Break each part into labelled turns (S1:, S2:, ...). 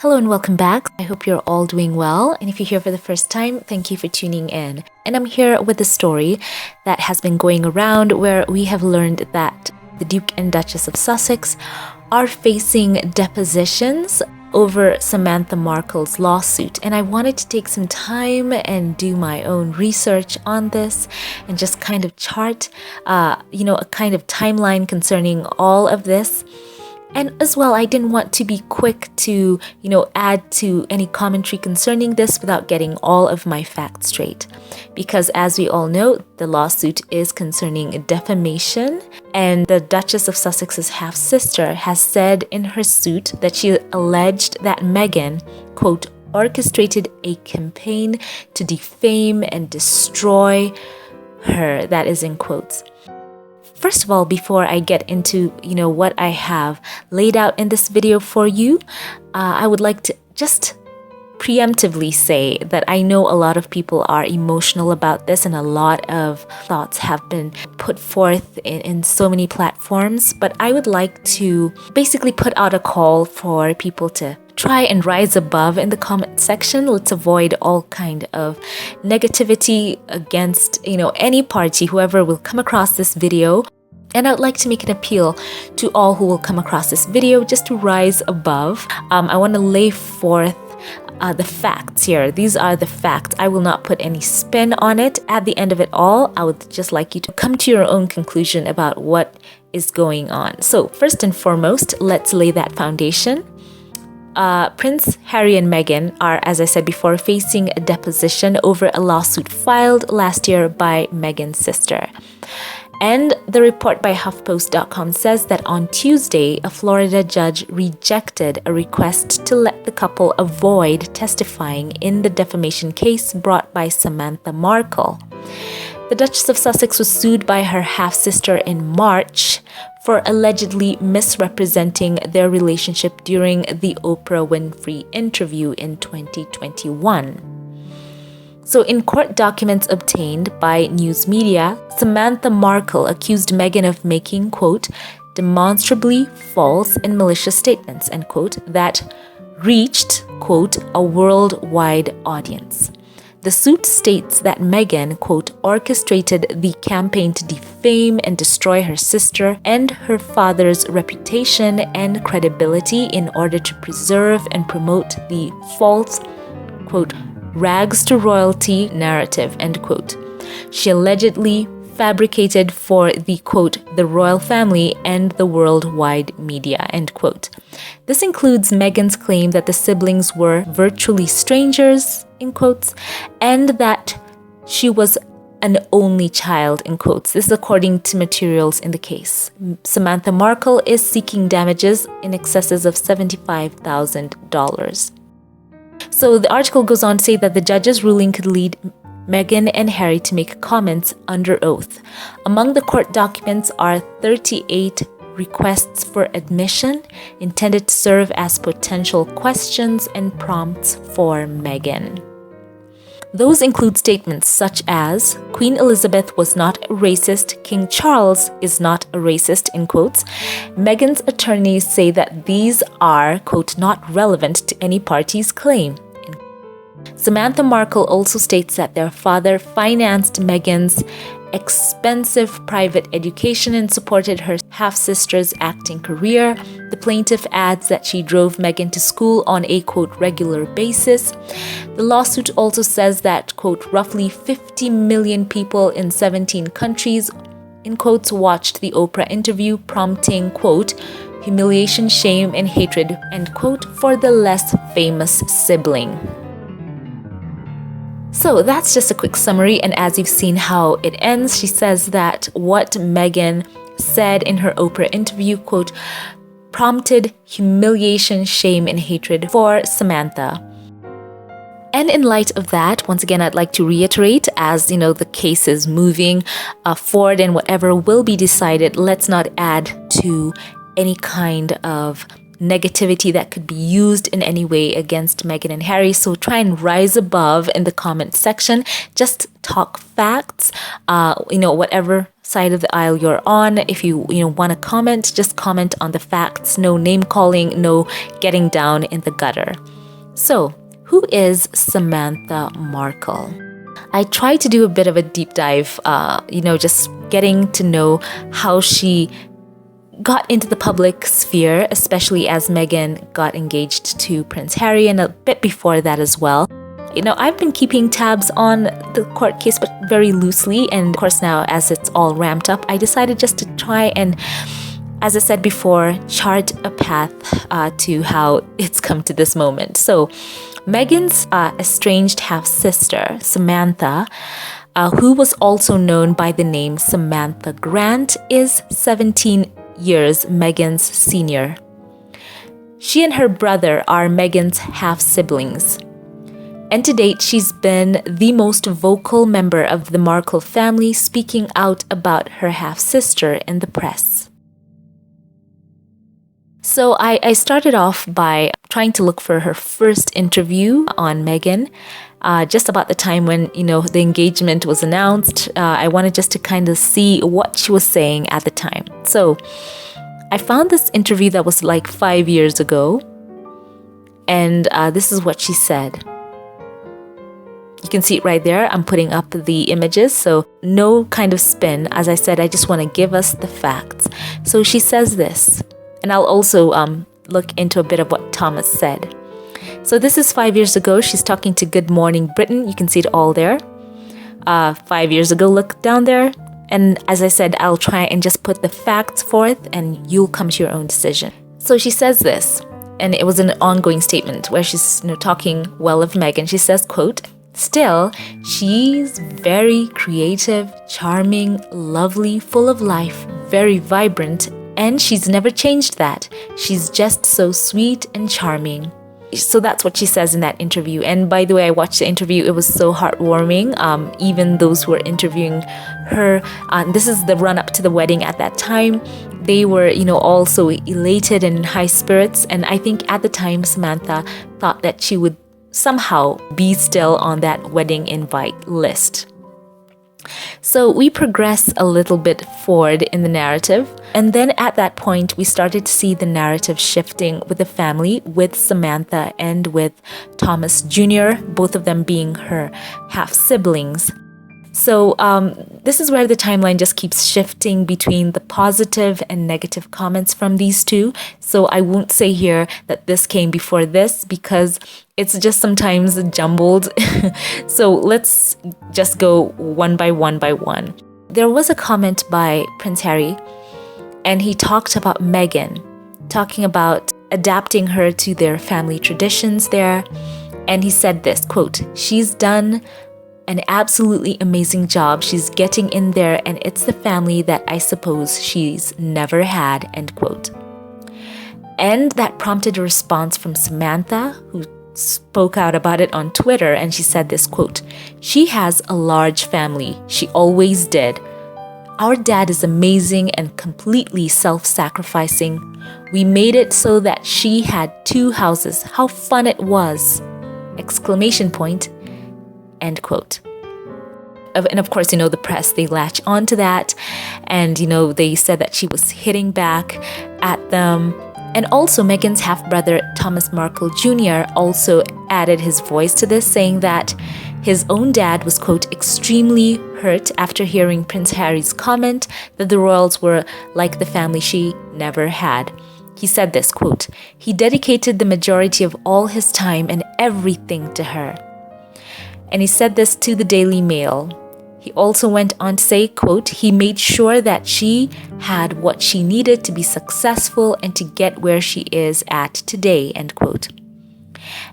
S1: Hello and welcome back. I hope you're all doing well. And if you're here for the first time, thank you for tuning in. And I'm here with a story that has been going around where we have learned that the Duke and Duchess of Sussex are facing depositions over Samantha Markle's lawsuit. And I wanted to take some time and do my own research on this and just kind of chart, a kind of timeline concerning all of this. And as well, I didn't want to be quick to, add to any commentary concerning this without getting all of my facts straight. Because as we all know, the lawsuit is concerning defamation. And the Duchess of Sussex's half-sister has said in her suit that she alleged that Meghan, quote, orchestrated a campaign to defame and destroy her. That is in quotes. First of all, before I get into, what I have laid out in this video for you, I would like to just preemptively say that I know a lot of people are emotional about this and a lot of thoughts have been put forth in so many platforms. But I would like to basically put out a call for people to try and rise above in the comment section. Let's avoid all kind of negativity against, any party, whoever will come across this video. And I'd like to make an appeal to all who will come across this video just to rise above. I want to lay forth the facts here. These are the facts. I will not put any spin on it. At the end of it all, I would just like you to come to your own conclusion about what is going on. So first and foremost, let's lay that foundation. Prince Harry and Meghan are, as I said before, facing a deposition over a lawsuit filed last year by Meghan's sister. And the report by HuffPost.com says that on Tuesday, a Florida judge rejected a request to let the couple avoid testifying in the defamation case brought by Samantha Markle. The Duchess of Sussex was sued by her half-sister in March for allegedly misrepresenting their relationship during the Oprah Winfrey interview in 2021. So in court documents obtained by news media, Samantha Markle accused Meghan of making, quote, demonstrably false and malicious statements, end quote, that reached, quote, a worldwide audience. The suit states that Meghan, quote, orchestrated the campaign to defame and destroy her sister and her father's reputation and credibility in order to preserve and promote the false, quote, rags to royalty narrative, end quote. She allegedly fabricated for the, quote, the royal family and the worldwide media, end quote. This includes Meghan's claim that the siblings were virtually strangers, in quotes, and that she was an only child, in quotes. This is according to materials in the case. Samantha Markle is seeking damages in excesses of $75,000. So the article goes on to say that the judge's ruling could lead Meghan and Harry to make comments under oath. Among the court documents are 38 requests for admission intended to serve as potential questions and prompts for Meghan. Those include statements such as, Queen Elizabeth was not a racist, King Charles is not a racist, in quotes. Meghan's attorneys say that these are, quote, not relevant to any party's claim. Samantha Markle also states that their father financed Meghan's expensive private education and supported her half-sister's acting career. The plaintiff adds that she drove Meghan to school on a, quote, regular basis. The lawsuit also says that, quote, roughly 50 million people in 17 countries, in quotes, watched the Oprah interview, prompting, quote, humiliation, shame, and hatred, end quote, for the less famous sibling. So that's just a quick summary, and as you've seen how it ends, she says that what Meghan said in her Oprah interview, quote, prompted humiliation, shame, and hatred for Samantha. And in light of that, once again, I'd like to reiterate, as the case is moving forward and whatever will be decided, let's not add to any kind of negativity that could be used in any way against Meghan and Harry. So try and rise above in the comment section. Just talk facts, whatever side of the aisle you're on. If you want to comment, just comment on the facts. No name calling, no getting down in the gutter. So, who is Samantha Markle? I tried to do a bit of a deep dive, just getting to know how she got into the public sphere, especially as Meghan got engaged to Prince Harry and a bit before that as well. I've been keeping tabs on the court case, but very loosely. And of course now, as it's all ramped up, I decided just to try and, as I said before, chart a path to how it's come to this moment. So Meghan's estranged half-sister, Samantha, who was also known by the name Samantha Grant, is 17 years Meghan's senior. She and her brother are Meghan's half-siblings. And to date, she's been the most vocal member of the Markle family, speaking out about her half-sister in the press. So I started off by trying to look for her first interview on Meghan, just about the time when, the engagement was announced. I wanted just to kind of see what she was saying at the time. So I found this interview that was like 5 years ago, and this is what she said. You can see it right there. I'm putting up the images, so no kind of spin. As I said, I just want to give us the facts. So she says this, and I'll also look into a bit of what Thomas said. So this is 5 years ago. She's talking to Good Morning Britain. You can see it all there. 5 years ago, look down there. And as I said, I'll try and just put the facts forth and you'll come to your own decision. So she says this, and it was an ongoing statement where she's talking well of Meghan. She says, quote, "Still, she's very creative, charming, lovely, full of life, very vibrant, and she's never changed that. She's just so sweet and charming." So that's what she says in that interview. And by the way, I watched the interview. It was so heartwarming. Even those who were interviewing her, this is the run up to the wedding at that time. They were, all so elated and in high spirits. And I think at the time, Samantha thought that she would somehow be still on that wedding invite list. So we progress a little bit forward in the narrative. And then at that point, we started to see the narrative shifting with the family, with Samantha and with Thomas Jr., both of them being her half-siblings. So this is where the timeline just keeps shifting between the positive and negative comments from these two. So I won't say here that this came before this because it's just sometimes jumbled. So let's just go one by one by one. There was a comment by Prince Harry, and he talked about Meghan, talking about adapting her to their family traditions there. And he said this, quote, "She's done an absolutely amazing job. She's getting in there, and it's the family that I suppose she's never had," end quote. And that prompted a response from Samantha, who spoke out about it on Twitter, and she said this, quote, "She has a large family. She always did. Our dad is amazing and completely self-sacrificing. We made it so that she had 2 houses. How fun it was!" Exclamation point. End quote. And of course, the press, they latch onto that. And, they said that she was hitting back at them. And also Meghan's half-brother, Thomas Markle Jr., also added his voice to this, saying that his own dad was, quote, "extremely hurt after hearing Prince Harry's comment that the royals were like the family she never had." He said this, quote, "He dedicated the majority of all his time and everything to her." And he said this to the Daily Mail. He also went on to say, quote, "He made sure that she had what she needed to be successful and to get where she is at today," end quote.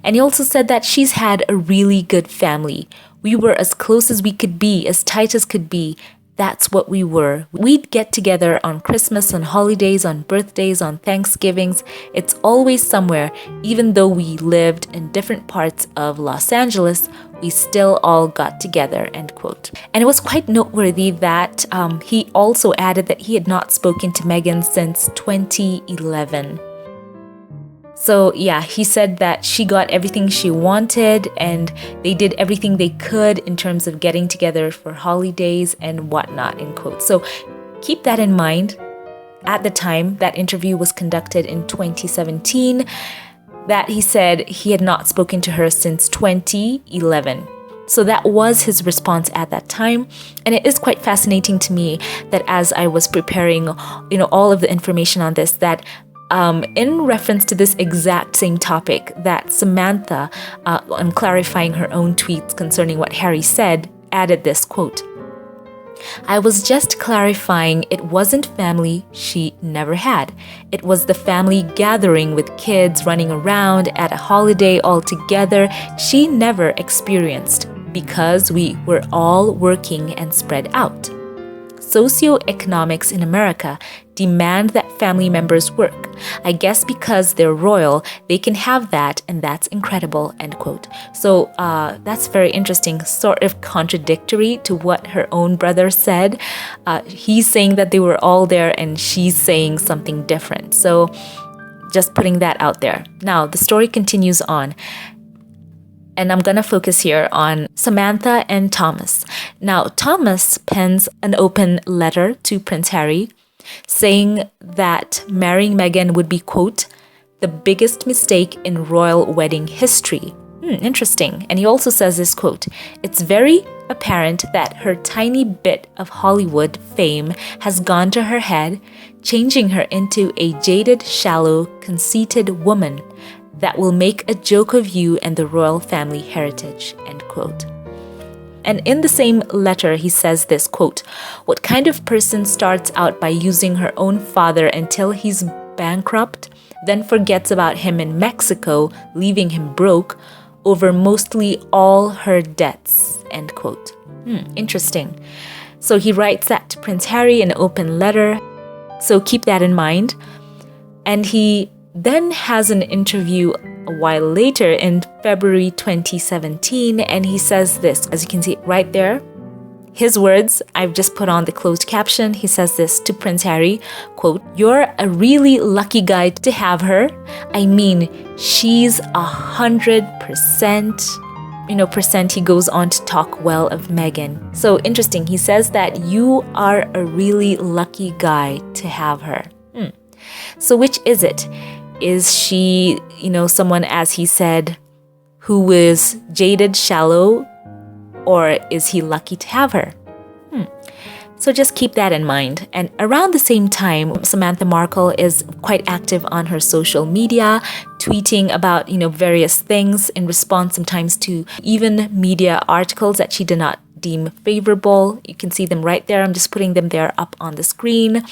S1: And he also said that she's had a really good family. "We were as close as we could be, as tight as could be. That's what we were. We'd get together on Christmas, on holidays, on birthdays, on Thanksgivings. It's always somewhere. Even though we lived in different parts of Los Angeles, we still all got together," end quote. And it was quite noteworthy that he also added that he had not spoken to Meghan since 2011. So yeah, he said that she got everything she wanted and they did everything they could in terms of getting together for holidays and whatnot, in quotes. So keep that in mind. At the time, that interview was conducted in 2017, that he said he had not spoken to her since 2011. So that was his response at that time. And it is quite fascinating to me that as I was preparing, all of the information on this, that in reference to this exact same topic, that Samantha, on clarifying her own tweets concerning what Harry said, added this quote: "I was just clarifying it wasn't family she never had. It was the family gathering with kids running around at a holiday all together she never experienced because we were all working and spread out. Socioeconomics in America demand that family members work. I guess because they're royal, they can have that, and that's incredible," end quote. So that's very interesting, sort of contradictory to what her own brother said. He's saying that they were all there and she's saying something different. So just putting that out there. Now, the story continues on. And I'm going to focus here on Samantha and Thomas. Now, Thomas pens an open letter to Prince Harry saying that marrying Meghan would be, quote, "the biggest mistake in royal wedding history." Interesting. And he also says this, quote, "It's very apparent that her tiny bit of Hollywood fame has gone to her head, changing her into a jaded, shallow, conceited woman that will make a joke of you and the royal family heritage," end quote. And in the same letter, he says this, quote, "What kind of person starts out by using her own father until he's bankrupt, then forgets about him in Mexico, leaving him broke over mostly all her debts," end quote. Interesting. So he writes that to Prince Harry in an open letter. So keep that in mind. And he then has an interview a while later in February 2017, and he says this, as you can see right there. His words, I've just put on the closed caption. He says this to Prince Harry, quote, "You're a really lucky guy to have her. I mean, she's 100%. He goes on to talk well of Meghan. So interesting. He says that you are a really lucky guy to have her. So which is it? Is she, someone, as he said, who is jaded, shallow, or is he lucky to have her? So just keep that in mind. And around the same time, Samantha Markle is quite active on her social media, tweeting about, various things in response sometimes to even media articles that she did not deem favorable. You can see them right there. I'm just putting them there up on the screen.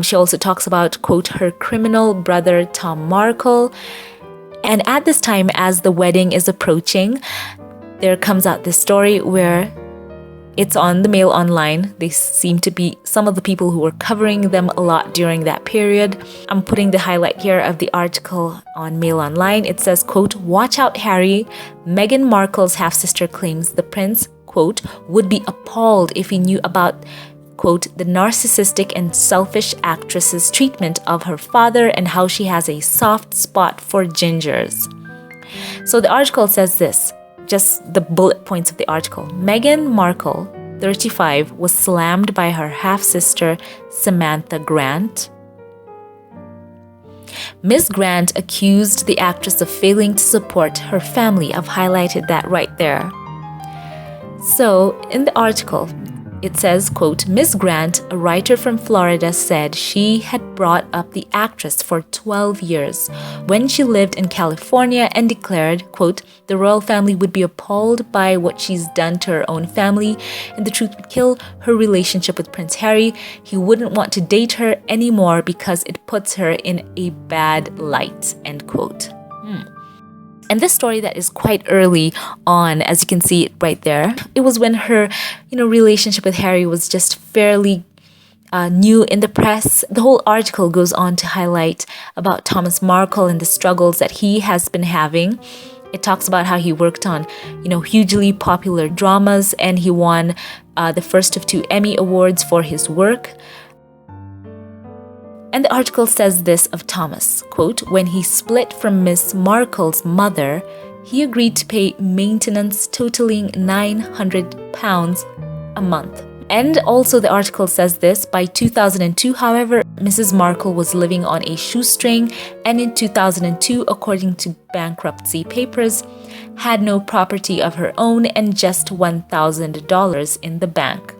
S1: She also talks about, quote, her criminal brother, Tom Markle. And at this time, as the wedding is approaching, there comes out this story where it's on the Mail Online. They seem to be some of the people who were covering them a lot during that period. I'm putting the highlight here of the article on Mail Online. It says, quote, "Watch out, Harry. Meghan Markle's half-sister claims the prince, quote, would be appalled if he knew about, quote, the narcissistic and selfish actress's treatment of her father and how she has a soft spot for gingers." So the article says this, just the bullet points of the article. Meghan Markle, 35, was slammed by her half-sister Samantha Grant. Ms. Grant accused the actress of failing to support her family. I've highlighted that right there. So in the article, it says, quote, Ms. Grant, a writer from Florida, said she had brought up the actress for 12 years when she lived in California and declared, quote, the royal family would be appalled by what she's done to her own family and the truth would kill her relationship with Prince Harry. He wouldn't want to date her anymore because it puts her in a bad light, end quote. And this story that is quite early on, as you can see it right there, it was when her, relationship with Harry was just fairly new in the press. The whole article goes on to highlight about Thomas Markle and the struggles that he has been having. It talks about how he worked on, hugely popular dramas and he won the first of 2 Emmy Awards for his work. And the article says this of Thomas, quote, when he split from Miss Markle's mother, he agreed to pay maintenance totaling £900 a month. And also the article says this, by 2002, however, Mrs. Markle was living on a shoestring, and in 2002, according to bankruptcy papers, had no property of her own and just $1,000 in the bank.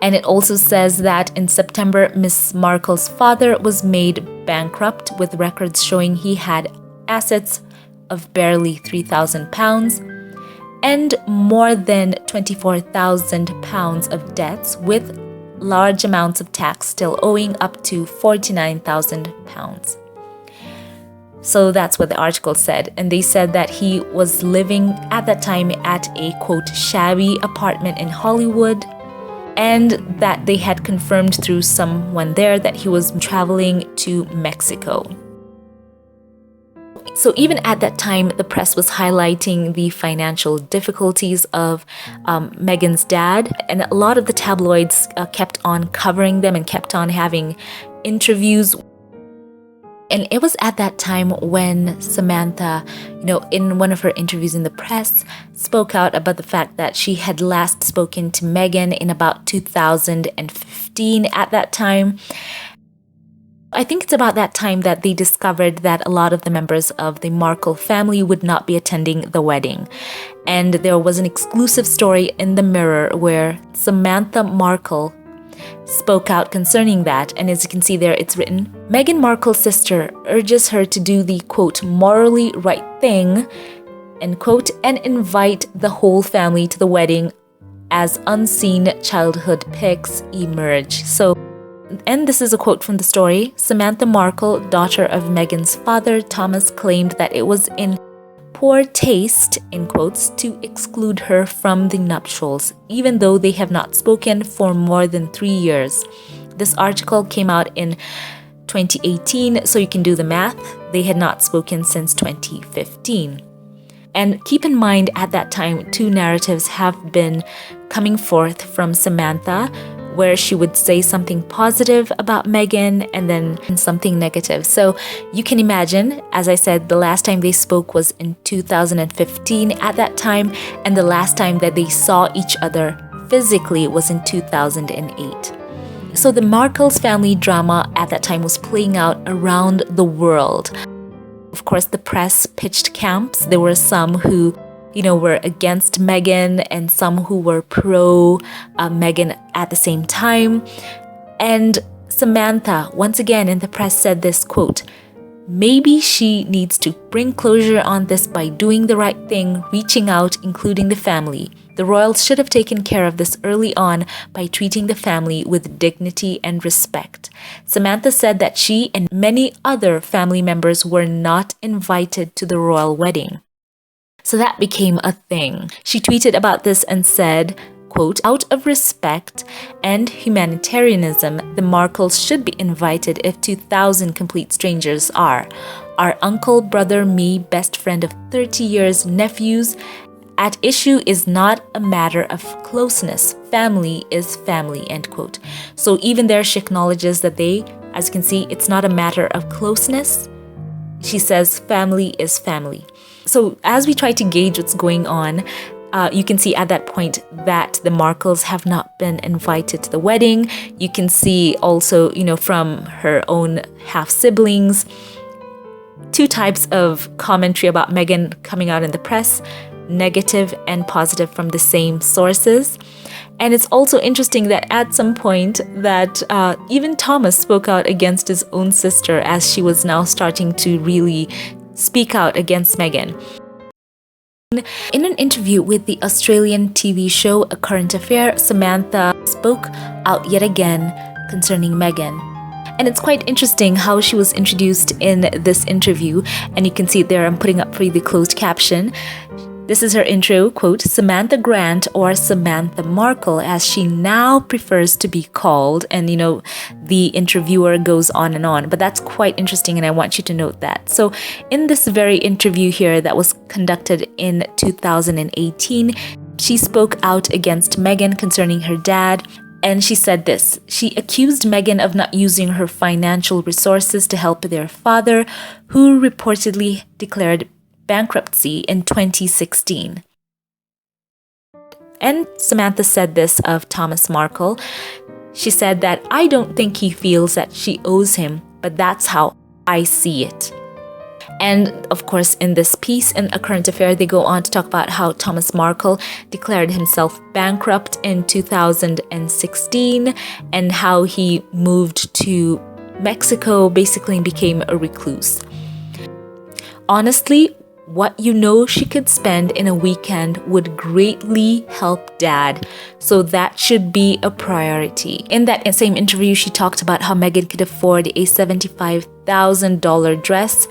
S1: And it also says that in September, Miss Markle's father was made bankrupt with records showing he had assets of barely £3,000 and more than £24,000 of debts, with large amounts of tax still owing, up to £49,000. So that's what the article said. And they said that he was living at that time at a, quote, shabby apartment in Hollywood, and that they had confirmed through someone there that he was traveling to Mexico. So even at that time, the press was highlighting the financial difficulties of Meghan's dad, and a lot of the tabloids kept on covering them and kept on having interviews. And it was at that time when Samantha, in one of her interviews in the press, spoke out about the fact that she had last spoken to Meghan in about 2015 at that time. I think it's about that time that they discovered that a lot of the members of the Markle family would not be attending the wedding. And there was an exclusive story in the Mirror where Samantha Markle spoke out concerning that. And as you can see there, it's written, Meghan Markle's sister urges her to do the, quote, morally right thing, end quote, and invite the whole family to the wedding as unseen childhood pics emerge. And this is a quote from the story. Samantha Markle, daughter of Meghan's father, Thomas, claimed that it was in poor taste, in quotes, to exclude her from the nuptials, even though they have not spoken for more than 3 years. This article came out in 2018, so you can do the math. They had not spoken since 2015. And keep in mind, at that time, two narratives have been coming forth from Samantha, where she would say something positive about Meghan and then something negative. So you can imagine, as I said, the last time they spoke was in 2015 at that time, and the last time that they saw each other physically was in 2008. So the Markle's family drama at that time was playing out around the world. Of course, the press pitched camps. There were some who were against Meghan and some who were pro Meghan at the same time. And Samantha, once again in the press, said this, quote, maybe she needs to bring closure on this by doing the right thing, reaching out, including the family. The royals should have taken care of this early on by treating the family with dignity and respect. Samantha said that she and many other family members were not invited to the royal wedding. So that became a thing. She tweeted about this and said, quote, out of respect and humanitarianism, the Markles should be invited if 2,000 complete strangers are. Our uncle, brother, me, best friend of 30 years, nephews. At issue is not a matter of closeness. Family is family, end quote. So even there, she acknowledges that as you can see, it's not a matter of closeness. She says family is family. So as we try to gauge what's going on, you can see at that point that the Markles have not been invited to the wedding. You can see also, from her own half-siblings, two types of commentary about Meghan coming out in the press, negative and positive from the same sources. And it's also interesting that at some point that even Thomas spoke out against his own sister, as she was now starting to really speak out against Meghan. In an interview with the Australian TV show A Current Affair, Samantha spoke out yet again concerning Meghan. And it's quite interesting how she was introduced in this interview. And you can see there, I'm putting up for you the closed caption. This is her intro, quote, Samantha Grant, or Samantha Markle, as she now prefers to be called. And, the interviewer goes on and on. But that's quite interesting, and I want you to note that. So in this very interview here that was conducted in 2018, she spoke out against Meghan concerning her dad. And she said this. She accused Meghan of not using her financial resources to help their father, who reportedly declared bankruptcy in 2016. And Samantha said this of Thomas Markle. She said that, "I don't think he feels that she owes him, but that's how I see it." And of course, in this piece, in A Current Affair, they go on to talk about how Thomas Markle declared himself bankrupt in 2016 and how he moved to Mexico, basically became a recluse. Honestly, what you know she could spend in a weekend would greatly help Dad, so that should be a priority. In that same interview, she talked about how Meghan could afford a $75,000 dress.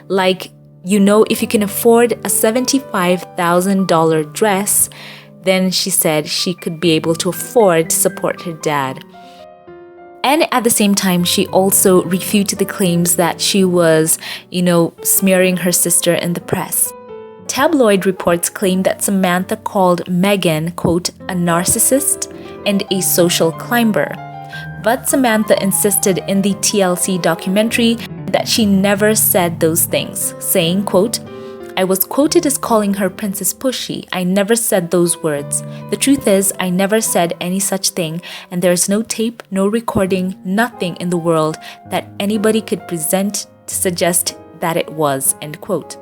S1: Like, you know, if you can afford a $75,000 dress, then she said she could be able to afford to support her dad. And at the same time, she also refuted the claims that she was, smearing her sister in the press. Tabloid reports claim that Samantha called Meghan, quote, a narcissist and a social climber. But Samantha insisted in the TLC documentary that she never said those things, saying, quote, I was quoted as calling her Princess Pushy. I never said those words. The truth is, I never said any such thing, and there's no tape, no recording, nothing in the world that anybody could present to suggest that it was, end quote.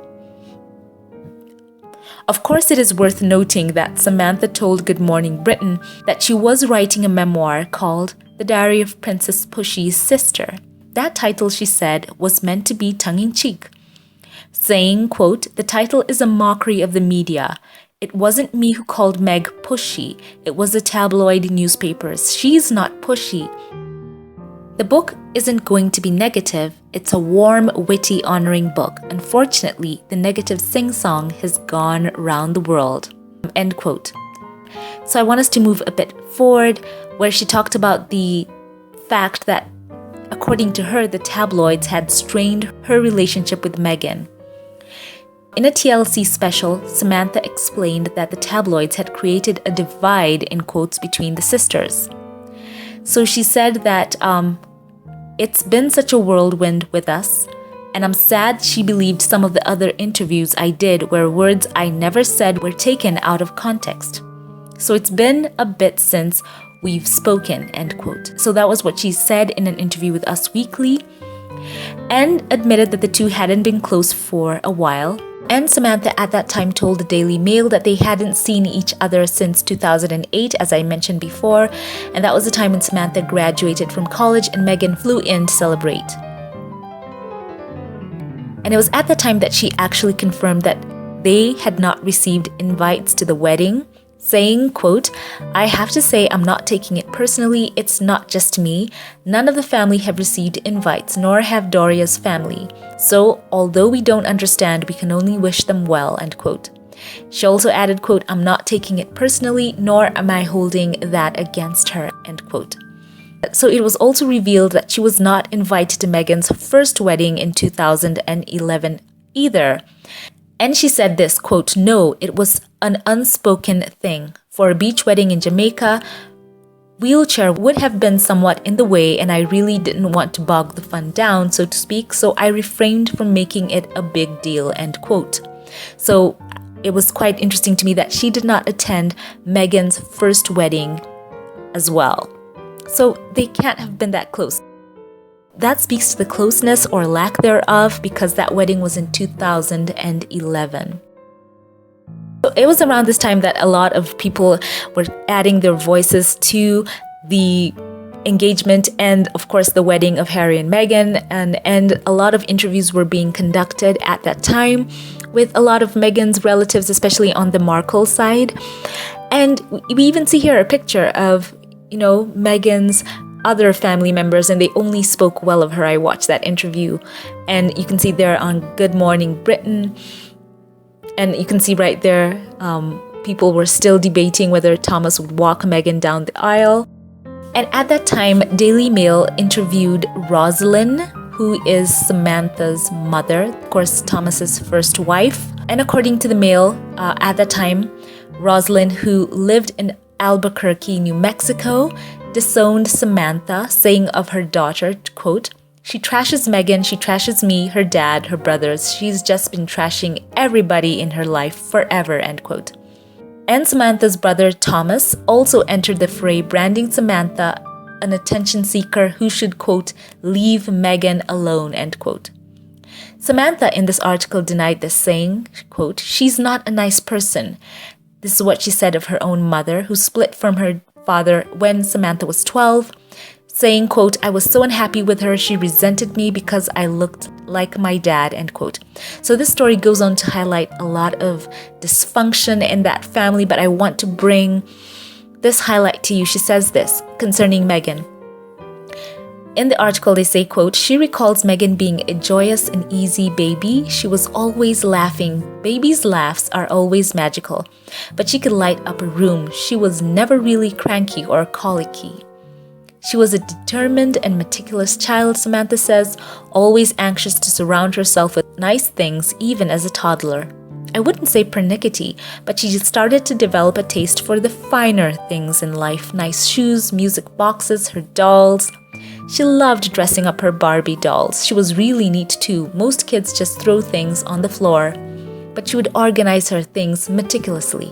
S1: Of course, it is worth noting that Samantha told Good Morning Britain that she was writing a memoir called The Diary of Princess Pushy's Sister. That title, she said, was meant to be tongue-in-cheek, saying, quote, the title is a mockery of the media. It wasn't me who called Meg pushy. It was the tabloid newspapers. She's not pushy. The book isn't going to be negative. It's a warm, witty, honoring book. Unfortunately, the negative sing-song has gone round the world, end quote. So I want us to move a bit forward, where she talked about the fact that, according to her, the tabloids had strained her relationship with Meghan. In a TLC special, Samantha explained that the tabloids had created a divide, in quotes, between the sisters. So she said that it's been such a whirlwind with us, and I'm sad she believed some of the other interviews I did where words I never said were taken out of context. So it's been a bit since we've spoken, end quote. So that was what she said in an interview with Us Weekly, and admitted that the two hadn't been close for a while. And Samantha at that time told the Daily Mail that they hadn't seen each other since 2008, as I mentioned before, and that was the time when Samantha graduated from college and Meghan flew in to celebrate. And it was at the time that she actually confirmed that they had not received invites to the wedding, saying, quote, I have to say I'm not taking it personally. It's not just me. None of the family have received invites, nor have Doria's family. So, although we don't understand, we can only wish them well, end quote. She also added, quote, I'm not taking it personally, nor am I holding that against her, end quote. So it was also revealed that she was not invited to Meghan's first wedding in 2011 either. And she said this, quote, no, it was an unspoken thing. For a beach wedding in Jamaica, wheelchair would have been somewhat in the way, and I really didn't want to bog the fun down, so to speak, so I refrained from making it a big deal, end quote. So it was quite interesting to me that she did not attend Meghan's first wedding as well. So they can't have been that close. That speaks to the closeness or lack thereof, because that wedding was in 2011. So it was around this time that a lot of people were adding their voices to the engagement and, of course, the wedding of Harry and Meghan, and a lot of interviews were being conducted at that time with a lot of Meghan's relatives, especially on the Markle side. And we even see here a picture of, Meghan's other family members, and they only spoke well of her. I watched that interview, and you can see there on Good Morning Britain, and you can see right there, people were still debating whether Thomas would walk Meghan down the aisle. And at that time, Daily Mail interviewed Rosalind, who is Samantha's mother, of course, Thomas's first wife. And according to the Mail, at that time, Rosalind, who lived in Albuquerque, New Mexico, disowned Samantha, saying of her daughter, quote, "She trashes Meghan, she trashes me, her dad, her brothers. She's just been trashing everybody in her life forever," end quote. And Samantha's brother Thomas also entered the fray, branding Samantha an attention seeker who should, quote, "leave Meghan alone," end quote. Samantha in this article denied this, saying, quote, "She's not a nice person." This is what she said of her own mother, who split from her father when Samantha was 12, saying, quote, "I was so unhappy with her, she resented me because I looked like my dad," end quote. So this story goes on to highlight a lot of dysfunction in that family, but I want to bring this highlight to you. She says this concerning Meghan. In the article, they say, quote, "She recalls Meghan being a joyous and easy baby. She was always laughing. Babies' laughs are always magical. But she could light up a room. She was never really cranky or colicky. She was a determined and meticulous child," Samantha says, "always anxious to surround herself with nice things even as a toddler. I wouldn't say pernickety, but she started to develop a taste for the finer things in life. Nice shoes, music boxes, her dolls. She loved dressing up her Barbie dolls. She was really neat too. Most kids just throw things on the floor, but she would organize her things meticulously."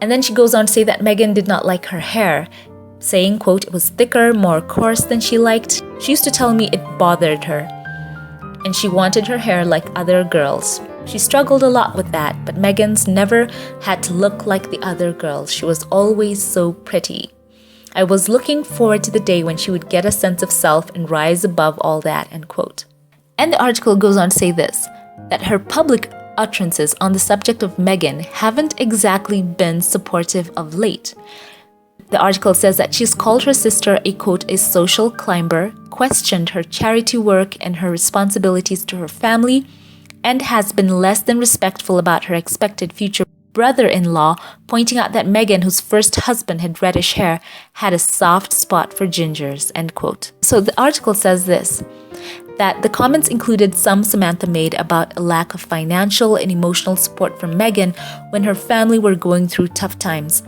S1: And then she goes on to say that Meghan did not like her hair, saying, quote, "It was thicker, more coarse than she liked. She used to tell me it bothered her, and she wanted her hair like other girls. She struggled a lot with that, but Meghan's never had to look like the other girls. She was always so pretty. I was looking forward to the day when she would get a sense of self and rise above all that," end quote. And the article goes on to say this, that her public utterances on the subject of Meghan haven't exactly been supportive of late. The article says that she's called her sister a, quote, "a social climber," questioned her charity work and her responsibilities to her family, and has been less than respectful about her expected future brother-in-law, pointing out that Meghan, whose first husband had reddish hair, had a soft spot for gingers, end quote. So the article says this, that the comments included some Samantha made about a lack of financial and emotional support from Meghan when her family were going through tough times.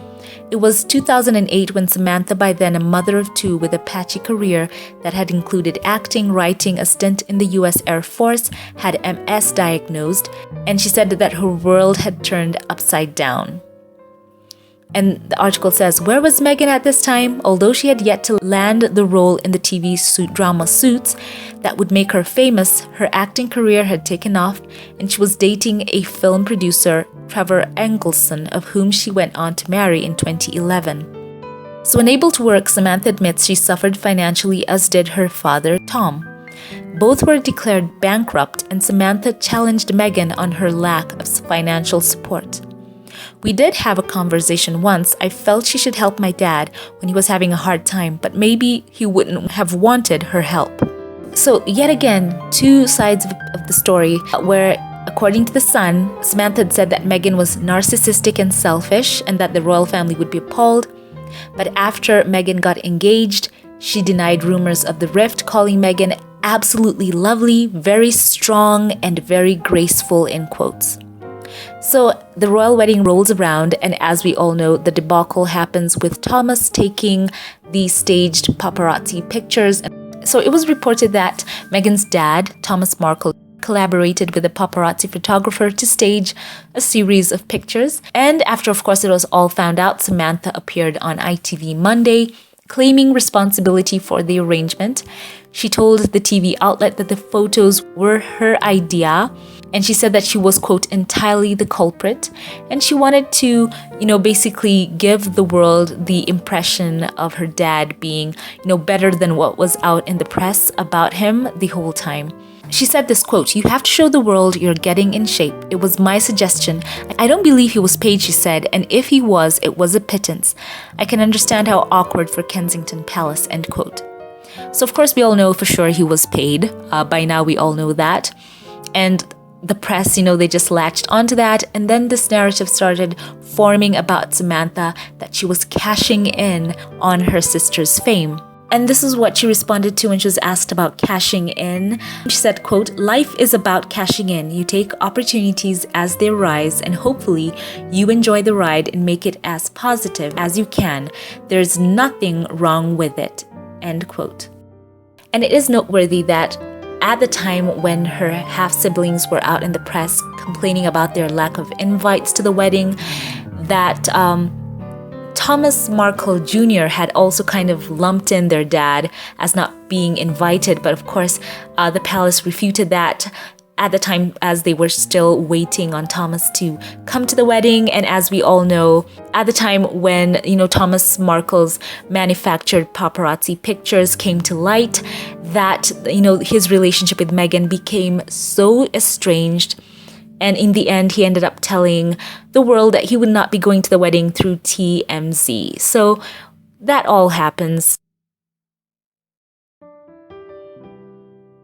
S1: It was 2008 when Samantha, by then a mother of two with a patchy career that had included acting, writing, a stint in the US Air Force, had MS diagnosed, and she said that her world had turned upside down. And the article says, where was Meghan at this time? Although she had yet to land the role in the TV drama Suits that would make her famous, her acting career had taken off, and she was dating a film producer, Trevor Engelson, of whom she went on to marry in 2011. So unable to work, Samantha admits she suffered financially, as did her father, Tom. Both were declared bankrupt, and Samantha challenged Meghan on her lack of financial support. We did have a conversation once. I felt she should help my dad when he was having a hard time, but maybe he wouldn't have wanted her help. So yet again, two sides of the story where, according to The Sun, Samantha had said that Meghan was narcissistic and selfish and that the royal family would be appalled. But after Meghan got engaged, she denied rumors of the rift, calling Meghan absolutely lovely, very strong, and very graceful, in quotes. So the royal wedding rolls around, and as we all know, the debacle happens with Thomas taking the staged paparazzi pictures. So it was reported that Meghan's dad, Thomas Markle, collaborated with a paparazzi photographer to stage a series of pictures. And after, of course, it was all found out, Samantha appeared on ITV Monday, claiming responsibility for the arrangement. She told the TV outlet that the photos were her idea, and she said that she was, quote, entirely the culprit, and she wanted to, basically give the world the impression of her dad being, better than what was out in the press about him the whole time. She said this, quote, "You have to show the world you're getting in shape. It was my suggestion. I don't believe he was paid," she said, "and if he was, it was a pittance. I can understand how awkward for Kensington Palace," end quote. So of course we all know for sure he was paid. By now we all know that. And the press, they just latched onto that. And then this narrative started forming about Samantha, that she was cashing in on her sister's fame. And this is what she responded to when she was asked about cashing in. She said, quote, "Life is about cashing in. You take opportunities as they arise, and hopefully you enjoy the ride and make it as positive as you can. There's nothing wrong with it." End quote. And it is noteworthy that at the time when her half-siblings were out in the press complaining about their lack of invites to the wedding, that Thomas Markle Jr. had also kind of lumped in their dad as not being invited. But of course, the palace refuted that at the time, as they were still waiting on Thomas to come to the wedding. And as we all know, at the time when, Thomas Markle's manufactured paparazzi pictures came to light, that, his relationship with Meghan became so estranged. And in the end, he ended up telling the world that he would not be going to the wedding through TMZ. So that all happens.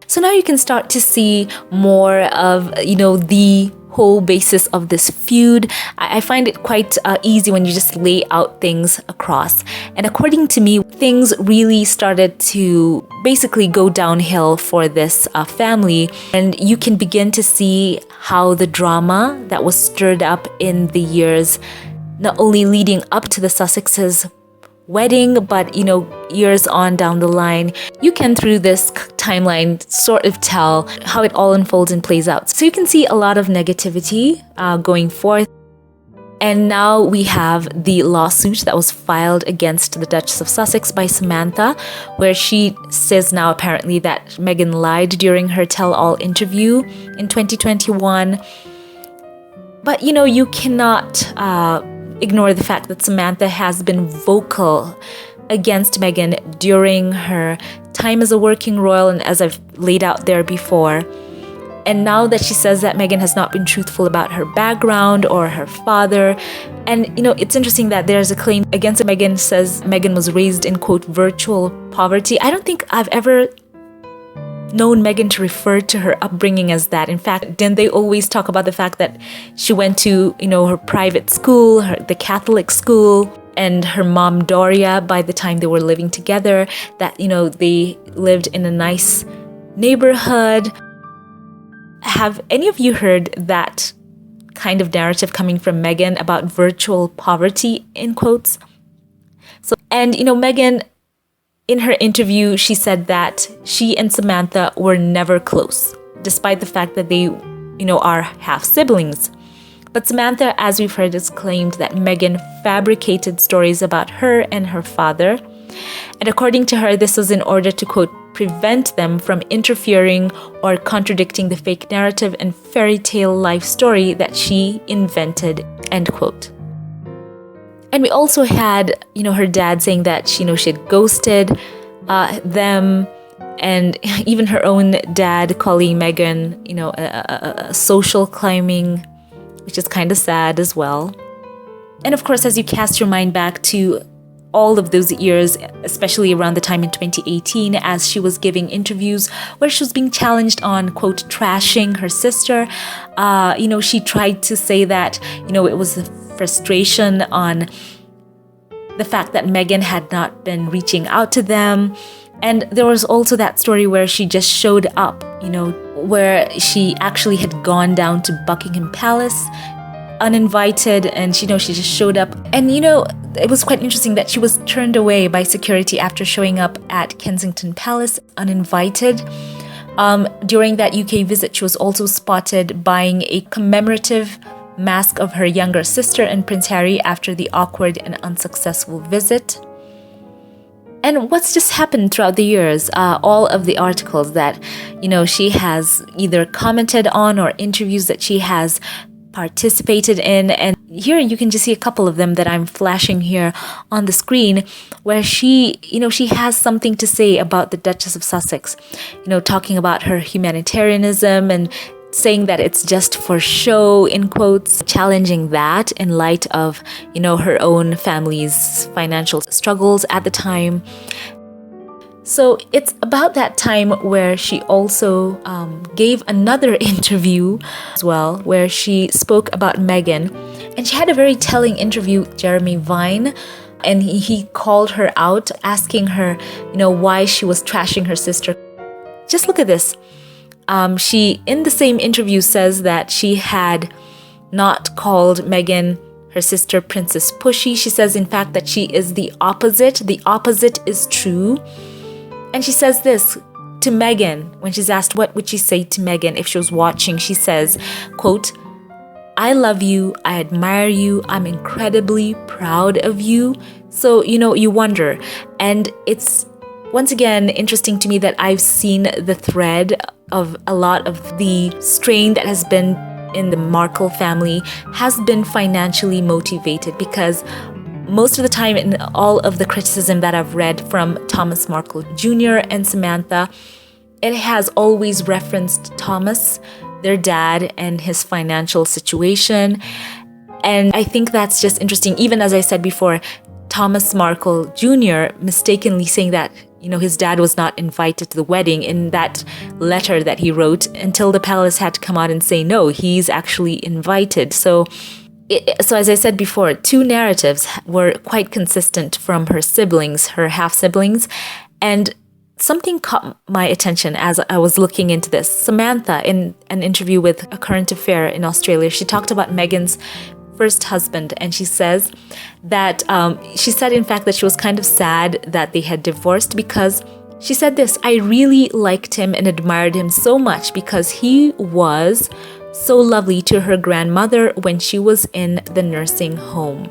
S1: So now you can start to see more of, the whole basis of this feud. I find it quite easy when you just lay out things across. And according to me, things really started to basically go downhill for this family. And you can begin to see how the drama that was stirred up in the years, not only leading up to the Sussexes' wedding, but years on down the line, you can through this timeline sort of tell how it all unfolds and plays out. So you can see a lot of negativity going forth. And now we have the lawsuit that was filed against the Duchess of Sussex by Samantha, where she says now apparently that Meghan lied during her tell-all interview in 2021. But you cannot ignore the fact that Samantha has been vocal against Meghan during her time as a working royal, and as I've laid out there before. And now that she says that Meghan has not been truthful about her background or her father. And, it's interesting that there's a claim against Meghan, says Meghan was raised in, quote, virtual poverty. I don't think I've ever known Meghan to refer to her upbringing as that. In fact, then they always talk about the fact that she went to, her private school, the Catholic school, and her mom, Doria, by the time they were living together, that, they lived in a nice neighborhood. Have any of you heard that kind of narrative coming from Meghan about virtual poverty, in quotes? So, and, Meghan, in her interview, she said that she and Samantha were never close, despite the fact that they, are half-siblings. But Samantha, as we've heard, has claimed that Meghan fabricated stories about her and her father. And according to her, this was in order to, quote, prevent them from interfering or contradicting the fake narrative and fairy tale life story that she invented, end quote. And we also had, her dad saying that she had ghosted them, and even her own dad calling Meghan, a social climbing, which is kind of sad as well. And of course, as you cast your mind back to all of those years, especially around the time in 2018, as she was giving interviews where she was being challenged on, quote, trashing her sister, she tried to say that, it was a frustration on the fact that Meghan had not been reaching out to them. And there was also that story where she just showed up, where she actually had gone down to Buckingham Palace uninvited, and she just showed up. And it was quite interesting that she was turned away by security after showing up at Kensington Palace uninvited. During that UK visit, she was also spotted buying a commemorative mask of her younger sister and Prince Harry after the awkward and unsuccessful visit. And what's just happened throughout the years, all of the articles that, she has either commented on or interviews that she has participated in. And here you can just see a couple of them that I'm flashing here on the screen, where she has something to say about the Duchess of Sussex, talking about her humanitarianism and saying that it's just for show, in quotes, challenging that in light of, her own family's financial struggles at the time. So it's about that time where she also gave another interview as well, where she spoke about Meghan. And she had a very telling interview with Jeremy Vine, And he called her out, asking her, why she was trashing her sister. Just look at this. She, in the same interview, says that she had not called Meghan, her sister, Princess Pushy. She says, in fact, that she is the opposite. The opposite is true. And she says this to Meghan. When she's asked what would she say to Meghan if she was watching, she says, quote, "I love you. I admire you. I'm incredibly proud of you." So, you wonder. And it's once again interesting to me that I've seen the thread of a lot of the strain that has been in the Markle family has been financially motivated, because most of the time in all of the criticism that I've read from Thomas Markle Jr. and Samantha, it has always referenced Thomas, their dad, and his financial situation. And I think that's just interesting. Even as I said before, Thomas Markle Jr. mistakenly saying that, his dad was not invited to the wedding in that letter that he wrote, until the palace had to come out and say, no, he's actually invited. So as I said before, two narratives were quite consistent from her siblings, her half-siblings. And something caught my attention as I was looking into this. Samantha, in an interview with A Current Affair in Australia, she talked about Meghan's first husband, and she says that she said, in fact, that she was kind of sad that they had divorced, because she said this: "I really liked him and admired him so much because he was so lovely to her grandmother when she was in the nursing home,"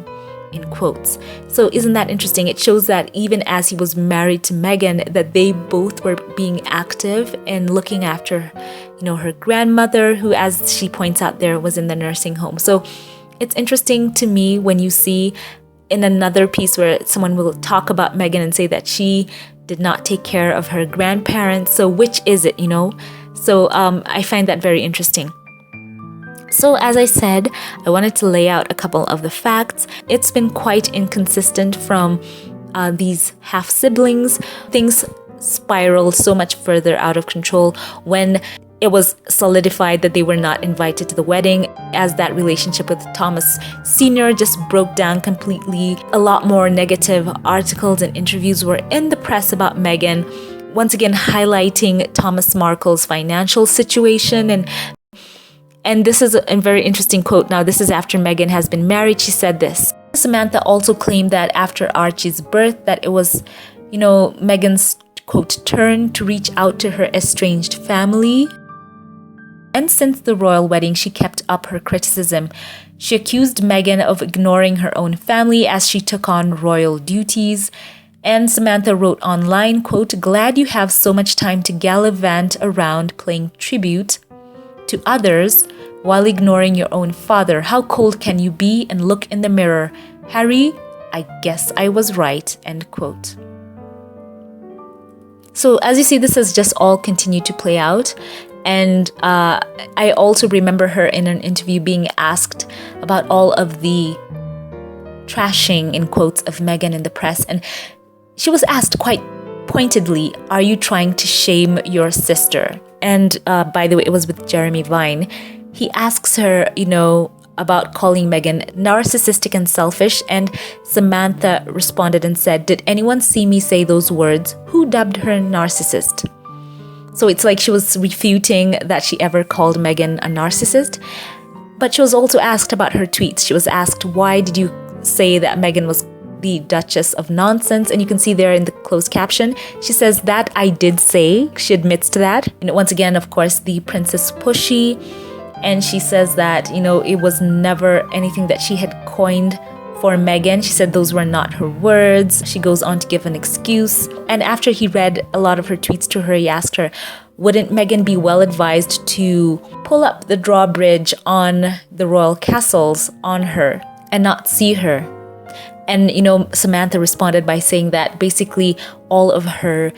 S1: in quotes. So isn't that interesting? It shows that even as he was married to Meghan, that they both were being active and looking after, her grandmother, who, as she points out there, was in the nursing home. So it's interesting to me when you see in another piece where someone will talk about Meghan and say that she did not take care of her grandparents. So which is it, So I find that very interesting. So as I said, I wanted to lay out a couple of the facts. It's been quite inconsistent from these half-siblings. Things spiraled so much further out of control when it was solidified that they were not invited to the wedding, as that relationship with Thomas Sr. just broke down completely. A lot more negative articles and interviews were in the press about Meghan, once again highlighting Thomas Markle's financial situation. And this is a very interesting quote. Now, this is after Meghan has been married. She said this. Samantha also claimed that after Archie's birth, that it was, Meghan's, quote, turn to reach out to her estranged family. And since the royal wedding, she kept up her criticism. She accused Meghan of ignoring her own family as she took on royal duties. And Samantha wrote online, quote, "Glad you have so much time to gallivant around paying tribute to others while ignoring your own father. How cold can you be and look in the mirror? Harry, I guess I was right," end quote. So as you see, this has just all continued to play out. And I also remember her in an interview being asked about all of the trashing, in quotes, of Meghan in the press. And she was asked quite pointedly, "Are you trying to shame your sister?" And by the way, it was with Jeremy Vine. He asks her, about calling Meghan narcissistic and selfish. And Samantha responded and said, "Did anyone see me say those words? Who dubbed her narcissist?" So it's like she was refuting that she ever called Meghan a narcissist. But she was also asked about her tweets. She was asked, "Why did you say that Meghan was the Duchess of Nonsense?" And you can see there in the closed caption, she says that I did say. She admits to that. And once again, of course, the Princess Pushy. And she says that, it was never anything that she had coined for Meghan. She said those were not her words. She goes on to give an excuse. And after he read a lot of her tweets to her, he asked her, wouldn't Meghan be well advised to pull up the drawbridge on the royal castles on her and not see her? And, Samantha responded by saying that basically all of her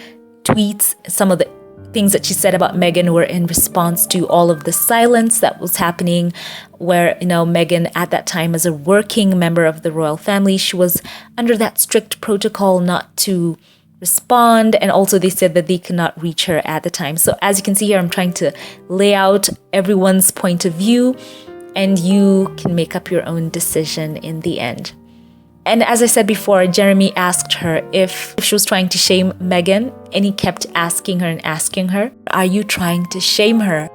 S1: tweets, some of the things that she said about Meghan were in response to all of the silence that was happening, where, Meghan at that time, as a working member of the royal family, she was under that strict protocol not to respond. And also they said that they could not reach her at the time. So as you can see here, I'm trying to lay out everyone's point of view, and you can make up your own decision in the end. And as I said before, Jeremy asked her if she was trying to shame Meghan, and he kept asking her, "Are you trying to shame her?"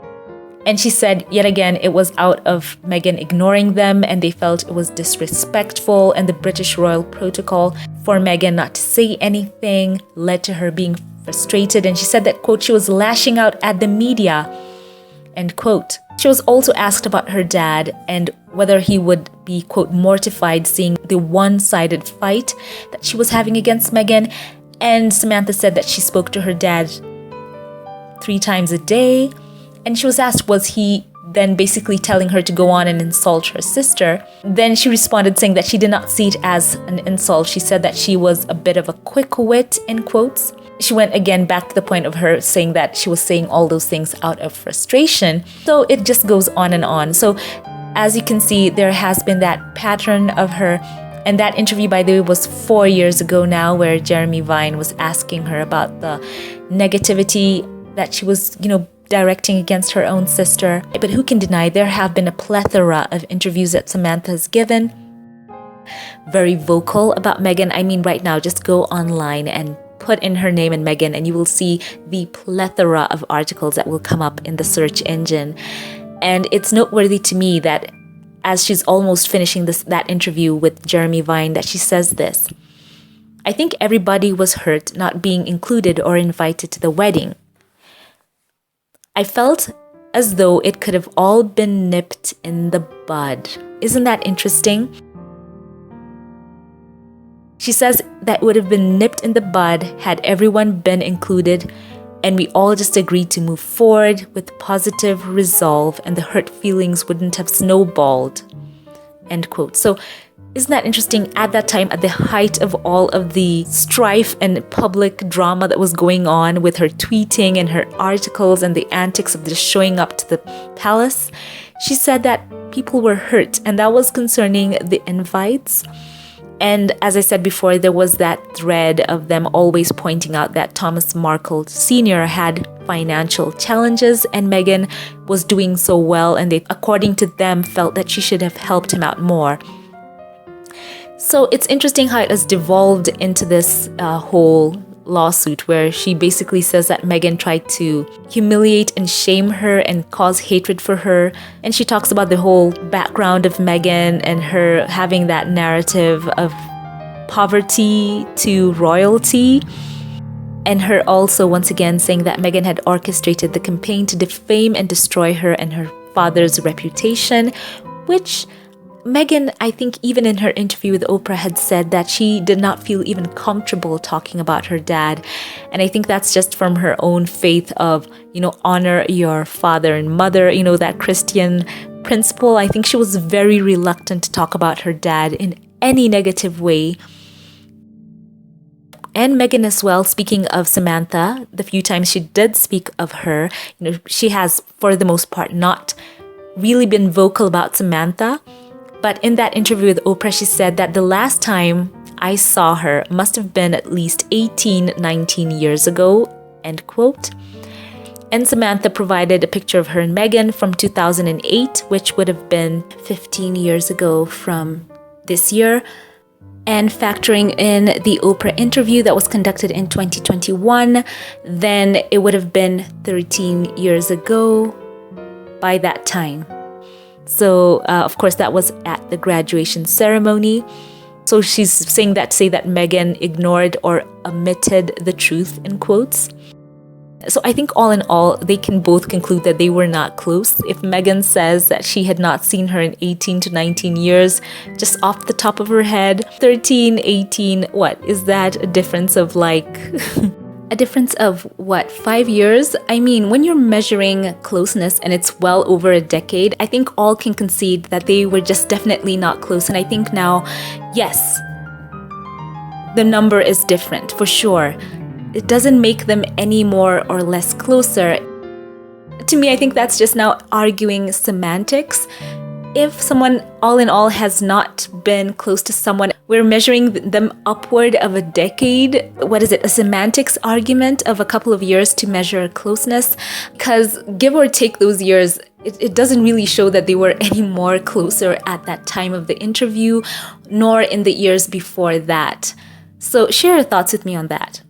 S1: And she said, yet again, it was out of Meghan ignoring them, and they felt it was disrespectful, and the British royal protocol for Meghan not to say anything led to her being frustrated. And she said that, quote, she was lashing out at the media, end quote. She was also asked about her dad and whether he would be, quote, mortified seeing the one-sided fight that she was having against Meghan. And Samantha said that she spoke to her dad 3 times a day. And she was asked, was he then basically telling her to go on and insult her sister? Then she responded saying that she did not see it as an insult. She said that she was a bit of a quick wit, in quotes. She went again back to the point of her saying that she was saying all those things out of frustration. So it just goes on and on. So as you can see, there has been that pattern of her. And that interview, by the way, was 4 years ago now, where Jeremy Vine was asking her about the negativity that she was, directing against her own sister. But who can deny there have been a plethora of interviews that Samantha has given. Very vocal about Meghan. I mean, right now, just go online and put in her name and Meghan, and you will see the plethora of articles that will come up in the search engine. And it's noteworthy to me that as she's almost finishing that interview with Jeremy Vine, that she says this: "I think everybody was hurt not being included or invited to the wedding. I felt as though it could have all been nipped in the bud." Isn't that interesting? She says that would have been nipped in the bud had everyone been included and we all just agreed to move forward with positive resolve and the hurt feelings wouldn't have snowballed. End quote. So isn't that interesting? At that time, at the height of all of the strife and public drama that was going on with her tweeting and her articles and the antics of just showing up to the palace, she said that people were hurt, and that was concerning the invites. And as I said before, there was that thread of them always pointing out that Thomas Markle Sr. had financial challenges and Meghan was doing so well, and they, according to them, felt that she should have helped him out more. So it's interesting how it has devolved into this whole lawsuit where she basically says that Meghan tried to humiliate and shame her and cause hatred for her. And she talks about the whole background of Meghan and her having that narrative of poverty to royalty. And her also once again saying that Meghan had orchestrated the campaign to defame and destroy her and her father's reputation, which Meghan, I think even in her interview with Oprah, had said that she did not feel even comfortable talking about her dad. And I think that's just from her own faith of, honor your father and mother, that Christian principle. I think she was very reluctant to talk about her dad in any negative way. And Meghan as well, speaking of Samantha, the few times she did speak of her, she has, for the most part, not really been vocal about Samantha. But in that interview with Oprah, she said that the last time I saw her must have been at least 18, 19 years ago, end quote. And Samantha provided a picture of her and Meghan from 2008, which would have been 15 years ago from this year. And factoring in the Oprah interview that was conducted in 2021, then it would have been 13 years ago by that time. So, of course, that was at the graduation ceremony. So she's saying that to say that Meghan ignored or omitted the truth, in quotes. So I think all in all, they can both conclude that they were not close. If Meghan says that she had not seen her in 18 to 19 years, just off the top of her head, 13, 18, what? Is that a difference of a difference of what, 5 years? I mean, when you're measuring closeness and it's well over a decade, I think all can concede that they were just definitely not close. And I think now, yes, the number is different for sure. It doesn't make them any more or less closer. To me, I think that's just now arguing semantics. If someone, all in all, has not been close to someone, we're measuring them upward of a decade. What is it? A semantics argument of a couple of years to measure closeness? Because give or take those years, it doesn't really show that they were any more closer at that time of the interview, nor in the years before that. So share your thoughts with me on that.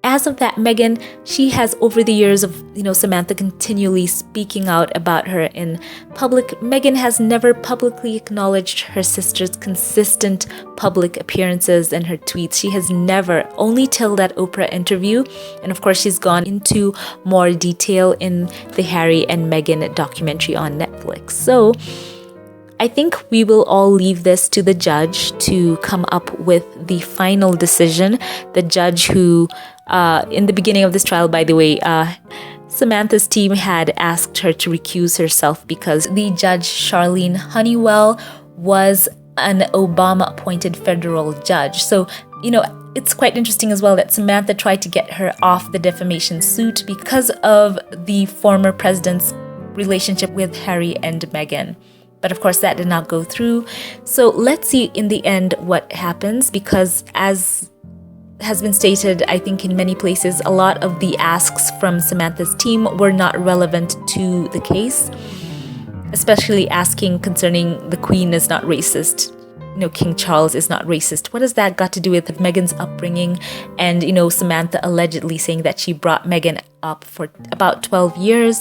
S1: As of that, Meghan, she has, over the years of, Samantha continually speaking out about her in public. Meghan has never publicly acknowledged her sister's consistent public appearances and her tweets. She has never, only till that Oprah interview. And of course, she's gone into more detail in the Harry and Meghan documentary on Netflix. So I think we will all leave this to the judge to come up with the final decision. The judge who, in the beginning of this trial, by the way, Samantha's team had asked her to recuse herself because the judge, Charlene Honeywell, was an Obama-appointed federal judge. So, it's quite interesting as well that Samantha tried to get her off the defamation suit because of the former president's relationship with Harry and Meghan. But of course, that did not go through. So let's see in the end what happens, because as has been stated, I think in many places, a lot of the asks from Samantha's team were not relevant to the case, especially asking concerning the Queen is not racist. King Charles is not racist. What has that got to do with Meghan's upbringing? And, Samantha allegedly saying that she brought Meghan up for about 12 years.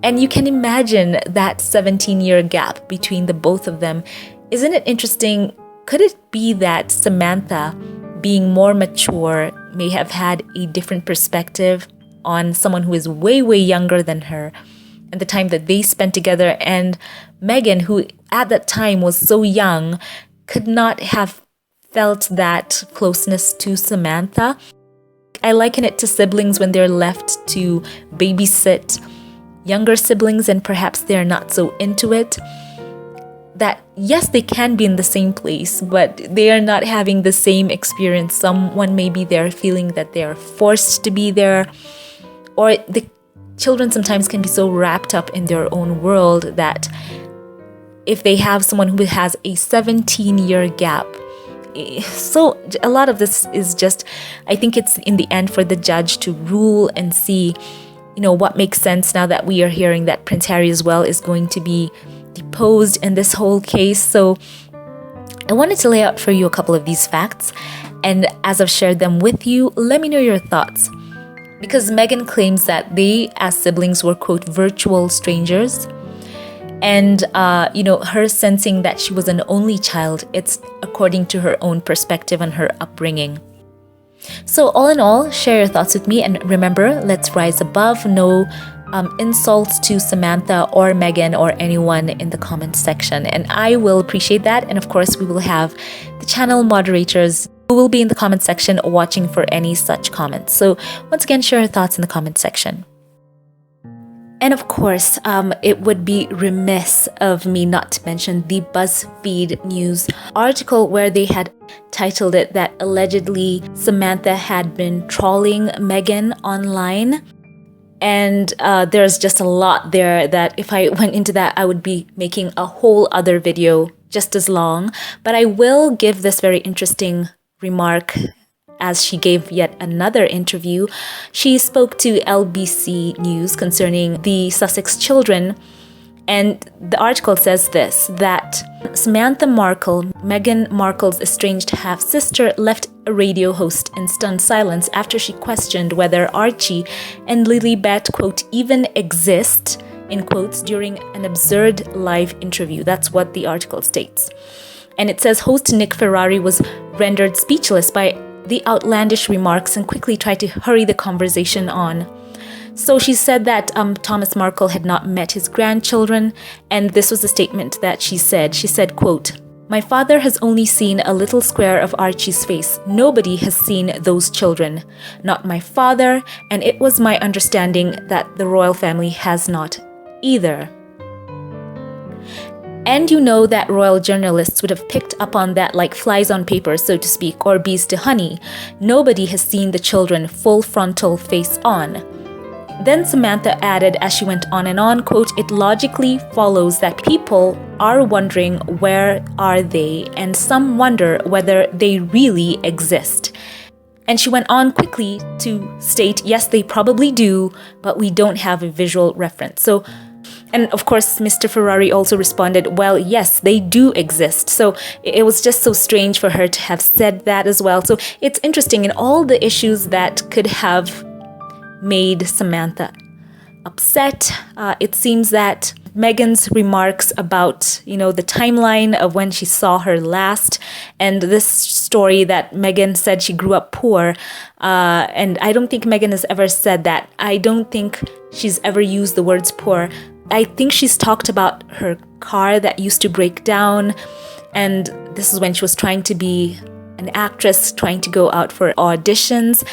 S1: And you can imagine that 17-year gap between the both of them. Isn't it interesting? Could it be that Samantha, being more mature, may have had a different perspective on someone who is way, way younger than her and the time that they spent together? And Meghan, who at that time was so young, could not have felt that closeness to Samantha. I liken it to siblings when they're left to babysit younger siblings and perhaps they're not so into it. That yes, they can be in the same place, but they are not having the same experience. Someone may be there feeling that they are forced to be there, or the children sometimes can be so wrapped up in their own world that if they have someone who has a 17-year gap. So a lot of this is just, I think it's in the end for the judge to rule and see what makes sense now that we are hearing that Prince Harry as well is going to be deposed in this whole case. So I wanted to lay out for you a couple of these facts. And as I've shared them with you, let me know your thoughts. Because Meghan claims that they, as siblings, were, quote, virtual strangers. And, her sensing that she was an only child, it's according to her own perspective on her upbringing. So all in all, share your thoughts with me, and remember, let's rise above. No insults to Samantha or Meghan or anyone in the comment section, and I will appreciate that. And of course, we will have the channel moderators who will be in the comment section watching for any such comments. So once again, share your thoughts in the comment section. And of course, it would be remiss of me not to mention the BuzzFeed News article where they had titled it that allegedly Samantha had been trolling Meghan online. And there's just a lot there that if I went into that, I would be making a whole other video just as long. But I will give this very interesting remark as she gave yet another interview. She spoke to LBC News concerning the Sussex children. And the article says this, that Samantha Markle, Meghan Markle's estranged half-sister, left a radio host in stunned silence after she questioned whether Archie and Lilibet, quote, even exist, in quotes, during an absurd live interview. That's what the article states. And it says host Nick Ferrari was rendered speechless by the outlandish remarks and quickly tried to hurry the conversation on. So she said that Thomas Markle had not met his grandchildren, and this was the statement that she said. She said, quote, "My father has only seen a little square of Archie's face. Nobody has seen those children. Not my father, and it was my understanding that the royal family has not either." And you know that royal journalists would have picked up on that like flies on paper, so to speak, or bees to honey. Nobody has seen the children full frontal face on. Then Samantha added as she went on and on, quote, "It logically follows that people are wondering where are they, and some wonder whether they really exist." And she went on quickly to state, yes, they probably do, but we don't have a visual reference. So, and of course, Mr. Ferrari also responded, well, yes, they do exist. So it was just so strange for her to have said that as well. So it's interesting in all the issues that could have made Samantha upset. It seems that Meghan's remarks about, the timeline of when she saw her last, and this story that Meghan said she grew up poor, and I don't think Meghan has ever said that. I don't think she's ever used the words poor. I think she's talked about her car that used to break down, and this is when she was trying to be an actress, trying to go out for auditions.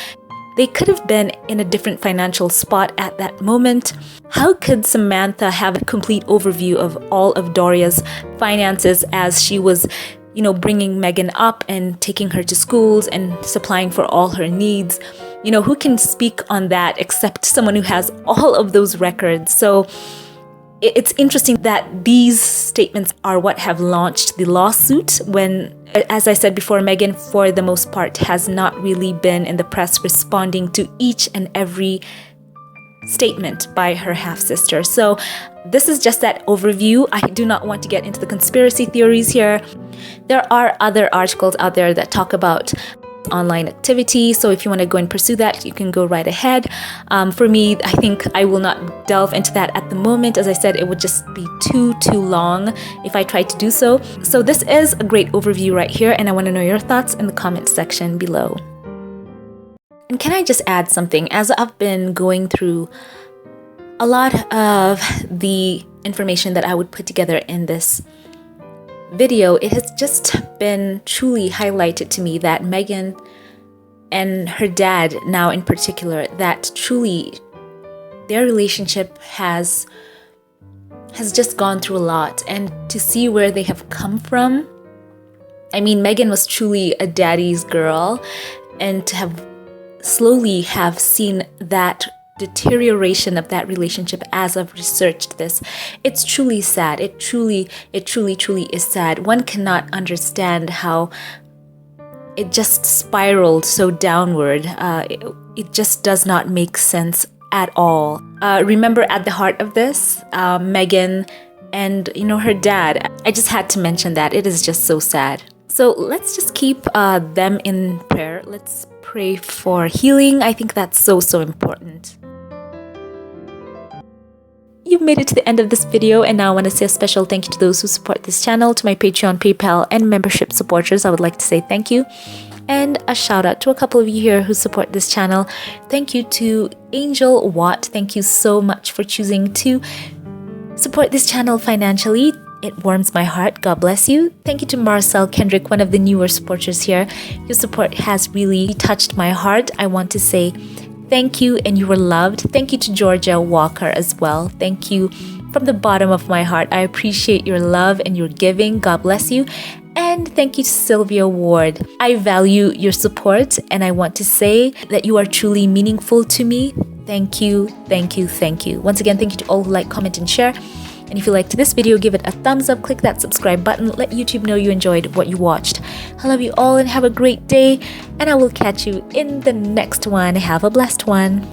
S1: They could have been in a different financial spot at that moment. How could Samantha have a complete overview of all of Doria's finances as she was, bringing Meghan up and taking her to schools and supplying for all her needs? Who can speak on that except someone who has all of those records? So it's interesting that these statements are what have launched the lawsuit when, as I said before, Meghan, for the most part, has not really been in the press responding to each and every statement by her half-sister. So this is just that overview. I do not want to get into the conspiracy theories here. There are other articles out there that talk about online activity, so if you want to go and pursue that, you can go right ahead. For me, I think I will not delve into that at the moment. As I said, it would just be too long if I tried to do so. So this is a great overview right here, and I want to know your thoughts in the comment section below. And can I just add something? As I've been going through a lot of the information that I would put together in this video, it has just been truly highlighted to me that Meghan and her dad, now in particular, that truly their relationship has just gone through a lot. And to see where they have come from, I mean, Meghan was truly a daddy's girl, and to have slowly have seen that deterioration of that relationship as I've researched this, it's truly sad. It truly is sad. One cannot understand how it just spiraled so downward. It just does not make sense at all. Remember, at the heart of this, Meghan and her dad. I just had to mention that. It is just so sad. So let's just keep them in prayer. Let's pray for healing. I think that's so important. You've made it to the end of this video, and now I want to say a special thank you to those who support this channel, to my Patreon, PayPal, and membership supporters. I would like to say thank you. And a shout out to a couple of you here who support this channel. Thank you to Angel Watt. Thank you so much for choosing to support this channel financially. It warms my heart. God bless you. Thank you to Marcel Kendrick, one of the newer supporters here. Your support has really touched my heart. I want to say thank you, and you were loved. Thank you to Georgia Walker as well. Thank you from the bottom of my heart. I appreciate your love and your giving. God bless you. And thank you to Sylvia Ward. I value your support, and I want to say that you are truly meaningful to me. Thank you, thank you, thank you. Once again, thank you to all who like, comment, and share. And if you liked this video, give it a thumbs up, click that subscribe button, let YouTube know you enjoyed what you watched. I love you all and have a great day, and I will catch you in the next one. Have a blessed one.